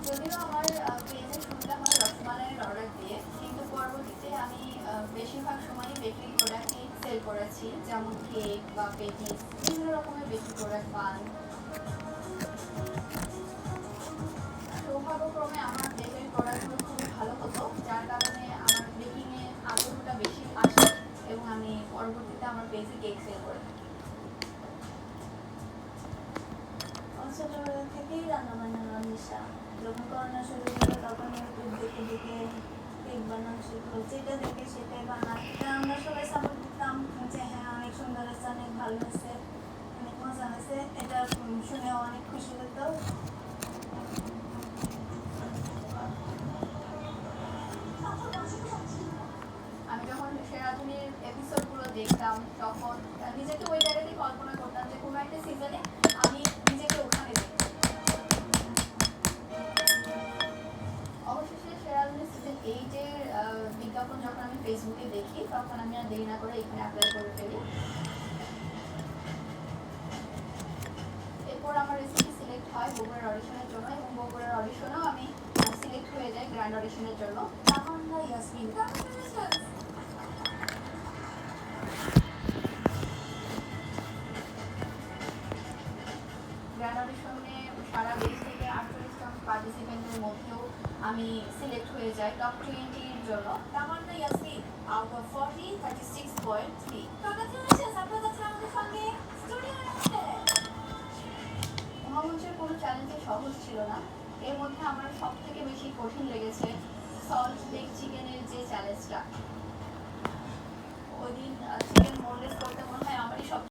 যদিও আমার পেজে শুরুতে হয় রসমালাইয়ের অর্ডার দিয়ে, কিন্তু পরবর্তীতে আমি বেশিরভাগ সময়ই বেকারি প্রোডাক্টই সেল করেছি, যেমন কেক বা পেটিস, বিভিন্ন রকমের বেকারি প্রোডাক্ট পান। সৌভাগ্যক্রমে আমার বেকারি প্রোডাক্টগুলো খুবই ভালো হতো, যার কারণে আমার বেকিংয়ে আগ্রহটা বেশি আসে এবং আমি পরবর্তীতে আমার পেজে কেক সেল করে থাকি। ছোটবেলা থেকেই রান্না বান্নার নেশা। যখন করোনা শুরু হলো তখন ইউটিউব দেখে দেখে কেক বানানো শুরু করলো, যেটা দেখে সেটাই বানাতে আমরা সবাই সাপোর্ট দিতাম যে হ্যাঁ অনেক সুন্দর হয়েছে, অনেক ভালো হয়েছে, অনেক মজা হয়েছে, এটা শুনেও অনেক খুশি হতো। আমি যখন সেরাধুনির এপিসোডগুলো দেখতাম তখন নিজেকে ওই জায়গাতেই কল্পনা করতাম যে কোনো একটা সিজনে আমি নিজেকে ওখানে দেখতাম। অবশেষে সেরাধুনির সিজন 8-এর বিজ্ঞাপন যখন আমি ফেসবুকে দেখি তখন আমি আর দেরি না করে এখানে অ্যাপ্লাই করে ফেলি। এরপর আমার রেসিপি সিলেক্ট হয় বগুড়ার অডিশনের জন্য এবং বগুড়ার অডিশনেও আমি সিলেক্ট হয়ে যাই গ্র্যান্ড অডিশনের জন্য। তামান্না ইয়াসমিন গ্র্যান্ড অডিশনে সারা দেশ থেকে 48 জন পার্টিসিপেন্টের মধ্যেও আমি সিলেক্ট হয়ে যাই টপ 20-র জন্য। তামান্না ইয়াসমিন আউট অফ 40 36.3। কংগ্রাচুলেশনস, আপনারা আছেন আমাদের সঙ্গে স্টুডিওতে। মহামঞ্চের কোনো চ্যালেঞ্জই সহজ ছিল না। এর মধ্যে আমার সব থেকে বেশি কঠিন লেগেছে সল্ট লেক চিকেনের যে চ্যালেঞ্জটা। ওই দিন চিকেন বোনলেস করতে মনে হয় আমারই সব